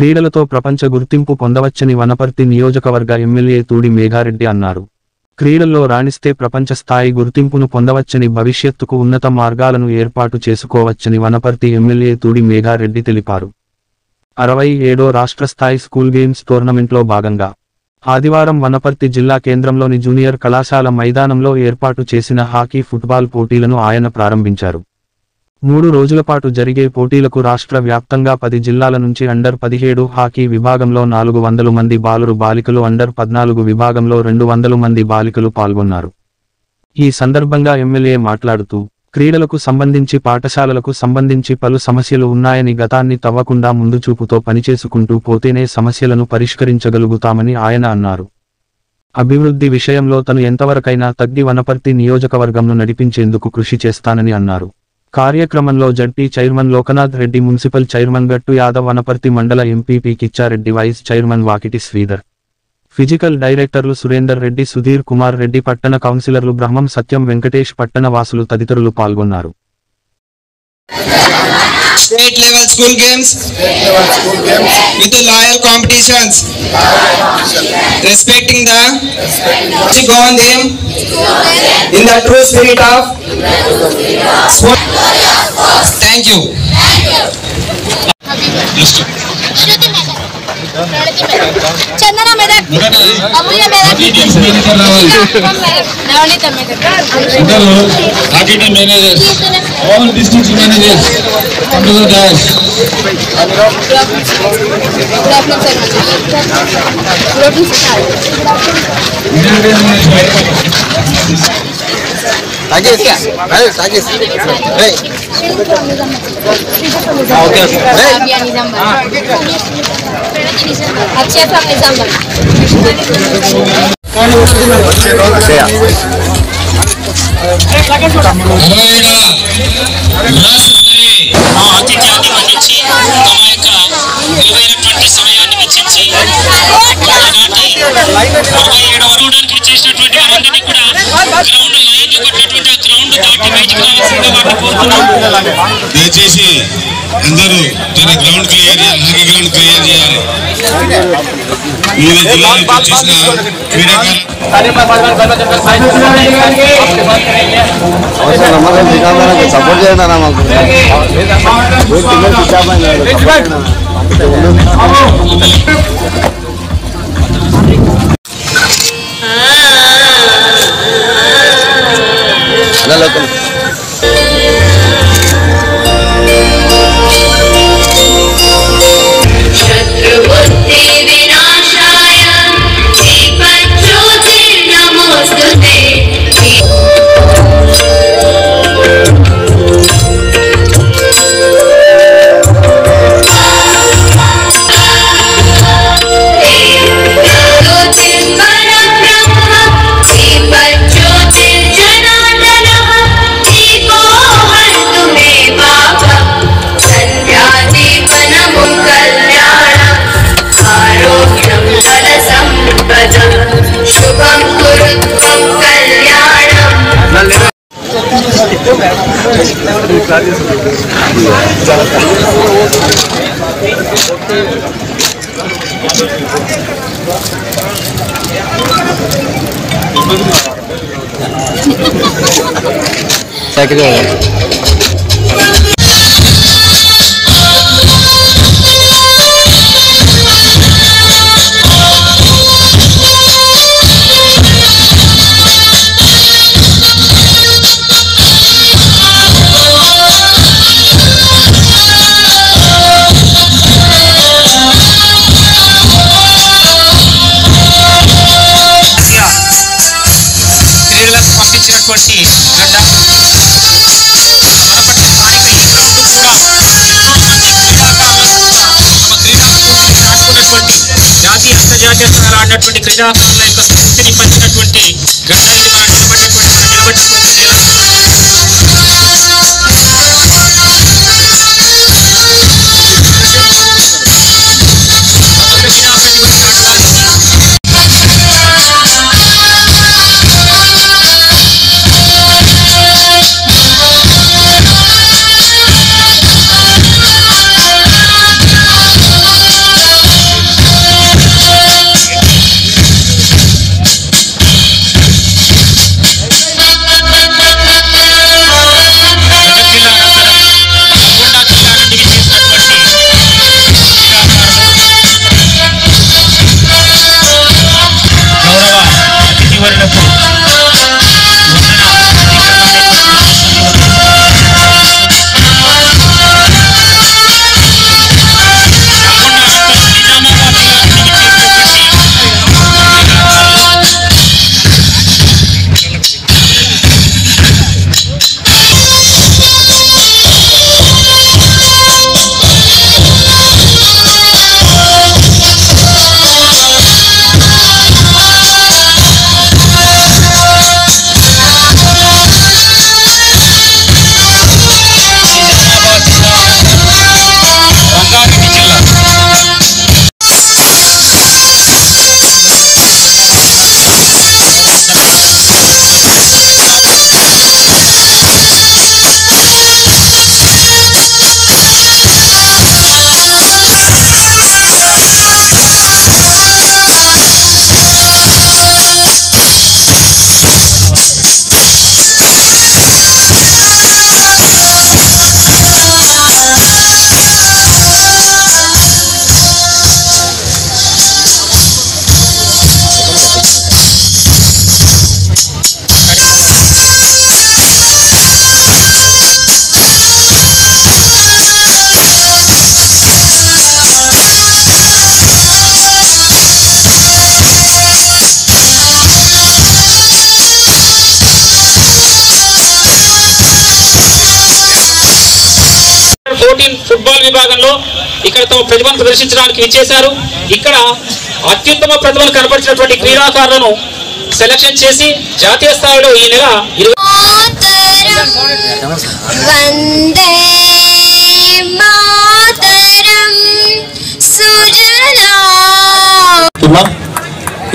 క్రీడలతో ప్రపంచ గుర్తింపు పొందవచ్చని వనపర్తి నియోజకవర్గ ఎమ్మెల్యే తూడి మేఘారెడ్డి అన్నారు. క్రీడల్లో రాణిస్తే ప్రపంచ స్థాయి గుర్తింపును పొందవచ్చని, భవిష్యత్తుకు ఉన్నత మార్గాలను ఏర్పాటు చేసుకోవచ్చని వనపర్తి ఎమ్మెల్యే తూడి మేఘారెడ్డి తెలిపారు. 67వ రాష్ట్ర స్థాయి స్కూల్ గేమ్స్ టోర్నమెంట్లో భాగంగా ఆదివారం వనపర్తి జిల్లా కేంద్రంలోని జూనియర్ కళాశాల మైదానంలో ఏర్పాటు చేసిన హాకీ, ఫుట్బాల్ పోటీలను ఆయన ప్రారంభించారు. 3 రోజుల పాటు జరిగే పోటీలకు రాష్ట్ర వ్యాప్తంగా 10 జిల్లాల నుంచి అండర్-17 హాకీ విభాగంలో 400 మంది బాలురు-బాలికలు, అండర్-14 విభాగంలో 200 మంది బాలికలు పాల్గొన్నారు. ఈ సందర్భంగా ఎమ్మెల్యే మాట్లాడుతూ, క్రీడలకు సంబంధించి పాఠశాలలకు సంబంధించి పలు సమస్యలు ఉన్నాయని, గతాన్ని తవ్వకుండా ముందుచూపుతో పనిచేసుకుంటూ పోతేనే సమస్యలను పరిష్కరించగలుగుతామని ఆయన అన్నారు. అభివృద్ధి విషయంలో తను ఎంతవరకైనా తగ్గి వనపర్తి నియోజకవర్గంను నడిపించేందుకు కృషి చేస్తానని అన్నారు. కార్యక్రమంలో ZP chairman Lokanath Reddy, municipal chairman Gattu Yadav, Wanaparthy మండల MPP Kichareddy, vice chairman Vakiti Sridhar, physical డైరెక్టర్లు సురేందర్ రెడ్డి, సుధీర్ కుమార్ రెడ్డి, పట్టణ కౌన్సిలర్లు బ్రహ్మం సత్యం, వెంకటేష్, పట్టణ వాసులు తదితరులు పాల్గొన్నారు. State level school games with the loyal competitions, respecting the go on them in the true spirit of sport. Thank you. Chandana Medak, अमूल्य Medak, Navneeta Medak, hockey team managers, all district managers, come to the dais. దయచేసి అందరూ తన ground clear చేయాలి, hockey ground clear చేయాలి. వివిధ జిల్లాలకు వచ్చేసిన క్రీడాకారులు సపోర్ట్ చేయండి అన్న మాకు. జాతీయ అంతర్జాతీయ స్థాయిలో ఆడినటువంటి క్రీడాకారుల యొక్క స్ఫూర్తిని పంచినటువంటి గడ్డ ఇది మనం టెక్నికల్ విభాగంలో ఇక్కడ తమ ప్రతిభను ప్రదర్శించడానికి ఇచ్చేశారు. ఇక్కడ అత్యుత్తమ ప్రతిభను కనపరిచినటువంటి క్రీడాకారులను సెలక్షన్ చేసి జాతీయ స్థాయిలో ఈ నెల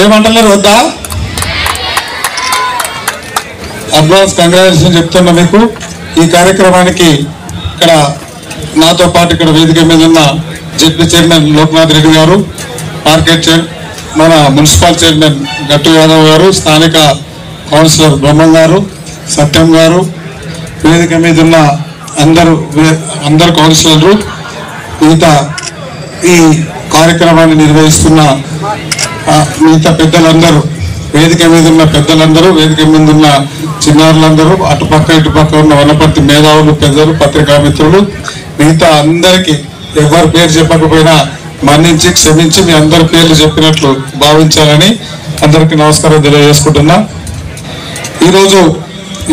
ఏమంటున్నారు వద్దా? అడ్వాన్స్ కంగ్రాచులేషన్ చెప్తున్నా మీకు. ఈ కార్యక్రమానికి ఇక్కడ నాతో పాటు ఇక్కడ వేదిక మీద ఉన్న జెడ్పీ చైర్మన్ లోక్నాథ్ రెడ్డి గారు, మార్కెట్ మన మున్సిపల్ చైర్మన్ గట్టు యాదవ్ గారు, స్థానిక కౌన్సిలర్ బ్రహ్మం గారు, సత్యం గారు, వేదిక మీద ఉన్న అందరు కౌన్సిలర్లు, మిగతా ఈ కార్యక్రమాన్ని నిర్వహిస్తున్న మిగతా పెద్దలందరూ, వేదిక మీద ఉన్న పెద్దలందరూ, వేదిక మీద ఉన్న చిన్నారులందరూ, అటుపక్క ఇటుపక్క ఉన్న వనపర్తి మేధావులు, పెద్దలు, పత్రికా మిత్రులు, మిగతా అందరికీ ఎవరి పేరు చెప్పకపోయినా మన్నించి క్షమించి మీ అందరి పేర్లు చెప్పినట్లు భావించాలని అందరికీ నమస్కారం తెలియజేసుకుంటున్నా. ఈరోజు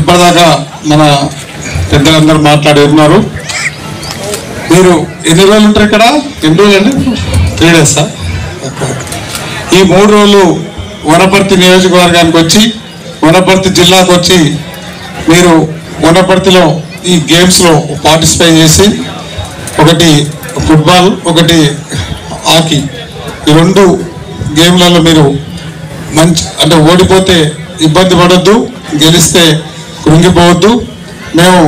ఇప్పటిదాకా మన పెద్దలందరూ మాట్లాడి ఉన్నారు. మీరు ఎన్ని రోజులు ఉంటారు ఇక్కడ? ఎన్ని రోజులు అండి? 3 డేసా? ఈ 3 రోజులు వనపర్తి నియోజకవర్గానికి వచ్చి, వనపర్తి జిల్లాకు వచ్చి మీరు వనపర్తిలో ఈ గేమ్స్లో పార్టిసిపేట్ చేసి, ఒకటి ఫుట్బాల్, ఒకటి హాకీ, ఈ 2 గేమ్లలో మీరు అంటే ఓడిపోతే ఇబ్బంది పడొద్దు, గెలిస్తే కృంగిపోవద్దు. మేము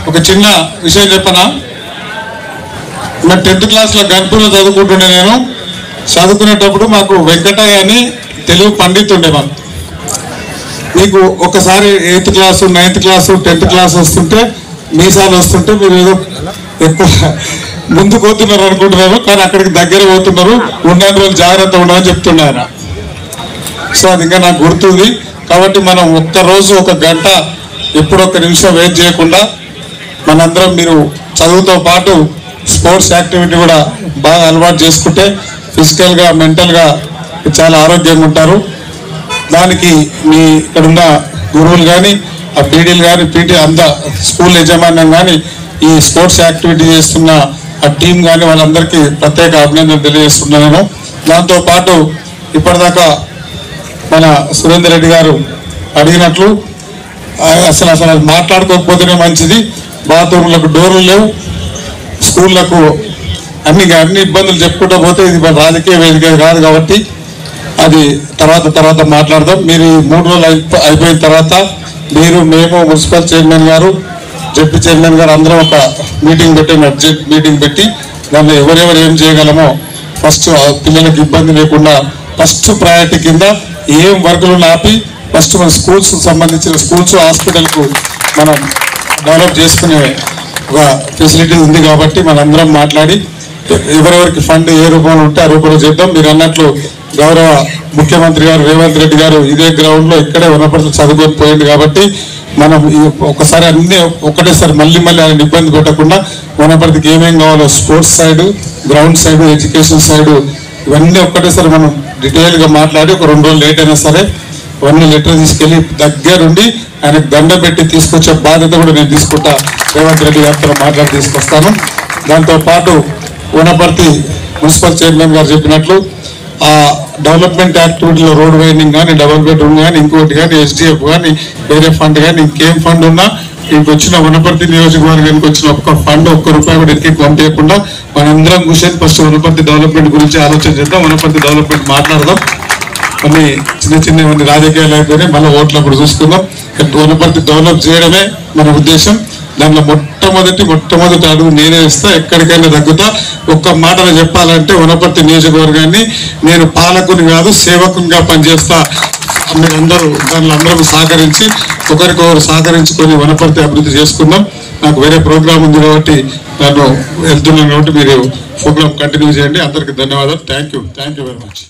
ఒక చిన్న విషయం చెప్పనా, నా 10th క్లాస్లో గన్పూర్లో చదువుకుంటుండే. నేను చదువుకునేటప్పుడు మాకు వెంకటయ్య అని తెలుగు పండితుండే. మీకు ఒకసారి 8th class, 9th class, 10th class వస్తుంటే, మీసాలు వస్తుంటే మీరు ఏదో ఎక్కువ ముందుకు పోతున్నారు అనుకుంటున్నారు, కానీ అక్కడికి దగ్గర పోతున్నారు. ఉన్న రోజులు జాగ్రత్త ఉండమని చెప్తున్నారు. సో అది ఇంకా నాకు గుర్తుంది. కాబట్టి మనం ఒక్కరోజు 1 గంట ఎప్పుడు 1 నిమిషం వెయిట్ చేయకుండా మనందరం మీరు చదువుతో పాటు స్పోర్ట్స్ యాక్టివిటీ కూడా బాగా అలవాటు చేసుకుంటే ఫిజికల్గా, మెంటల్గా చాలా ఆరోగ్యంగా ఉంటారు. దానికి మీ ఇక్కడున్న గురువులు కానీ, ఆ పీడీలు కానీ, పీటీ స్కూల్ యజమాన్యం కానీ, ఈ స్పోర్ట్స్ యాక్టివిటీ చేస్తున్న ఆ టీం కానీ వాళ్ళందరికీ ప్రత్యేక అభినందనలు తెలియజేస్తున్నాను. దాంతోపాటు ఇప్పటిదాకా మన సురేందర్ రెడ్డి గారు అడిగినట్లు అసలు మాట్లాడుకోకపోతేనే మంచిది. బాత్రూమ్లకు డోర్లు లేవు, స్కూళ్ళకు అన్ని ఇబ్బందులు చెప్పుకుంటూ పోతే ఇది రాజకీయ వేదిక కాదు. కాబట్టి అది తర్వాత మాట్లాడదాం. మీరు ఈ 3 రోజులు అయిపోయిన తర్వాత మీరు, మేము, మున్సిపల్ చైర్మన్ గారు, జడ్పీ చైర్మన్ గారు అందరం ఒక మీటింగ్ పెట్టి, అర్జెంట్ మీటింగ్ పెట్టి దానిలో ఎవరెవరు ఏం చేయగలమో ఫస్ట్ పిల్లలకు ఇబ్బంది లేకుండా ఫస్ట్ ప్రయారిటీ కింద ఏం వర్కులు ఆపి ఫస్ట్ మన స్కూల్స్ సంబంధించిన స్కూల్స్, హాస్పిటల్కు మనం డెవలప్ చేసుకునే ఒక ఫెసిలిటీ ఉంది. కాబట్టి మనందరం మాట్లాడి ఎవరెవరికి ఫండ్ ఏ రూపంలో ఉంటే ఆ రూపంలో చేద్దాం. మీరు అన్నట్లు గౌరవ ముఖ్యమంత్రి గారు రేవంత్ రెడ్డి గారు ఇదే గ్రౌండ్లో ఇక్కడే వనపర్తి చదువుకొని పోయింది. కాబట్టి మనం ఒకసారి అన్నీ ఒకటేసారి మళ్ళీ ఆయన ఇబ్బంది పెట్టకుండా వనపర్తికి ఏమేం కావాలో sports side, ground side, education side ఇవన్నీ ఒక్కటేసారి మనం డీటెయిల్గా మాట్లాడి ఒక 2 రోజులు లేట్ అయినా సరే ఇవన్నీ లెటర్ తీసుకెళ్ళి దగ్గరుండి ఆయనకు దండం పెట్టి తీసుకొచ్చే బాధ్యత కూడా నేను తీసుకుంటా. రేవంత్ రెడ్డి గారితో మాట్లాడి తీసుకొస్తాను. దాంతోపాటు వనపర్తి మున్సిపల్ చైర్మన్ గారు చెప్పినట్లు ఆ డెవలప్మెంట్ యాక్టివిటీలో రోడ్ వైండింగ్ కానీ, డబుల్ బెడ్రూమ్ కానీ, ఇంకోటి కానీ, SDF కానీ, వేరే ఫండ్ కానీ, ఇంకేం ఫండ్ ఉన్నా ఇంక వచ్చిన వనపర్తి నియోజకవర్గానికి వచ్చిన ఒక్క ఫండ్ ₹1 కూడా ఇంటికి పంపించకుండా మనందరం కూర్చొని ఫస్ట్ వనపర్తి డెవలప్మెంట్ గురించి ఆలోచన చేద్దాం. వనపర్తి డెవలప్మెంట్ మాట్లాడదాం. కొన్ని చిన్న రాజకీయాలు అయిపోయినాయి, మళ్ళీ ఓట్లప్పుడు చూసుకుందాం. వనపర్తి డెవలప్ చేయడమే మన ఉద్దేశం. దాంట్లో మొట్టమొదటి అడుగు నేనే ఇస్తా, ఎక్కడికైనా తగ్గుతా. ఒక్క మాటలో చెప్పాలంటే వనపర్తి నియోజకవర్గాన్ని నేను పాలకుని కాదు సేవకునిగా పనిచేస్తా. మీరందరూ దానిలో అందరూ సహకరించి ఒకరికొకరు సహకరించుకొని వనపర్తి అభివృద్ధి చేసుకుందాం. నాకు వేరే ప్రోగ్రామ్ ఉంది కాబట్టి నన్ను వెళ్తున్నాను కాబట్టి మీరు ప్రోగ్రామ్ కంటిన్యూ చేయండి. అందరికీ ధన్యవాదాలు. Thank you very much.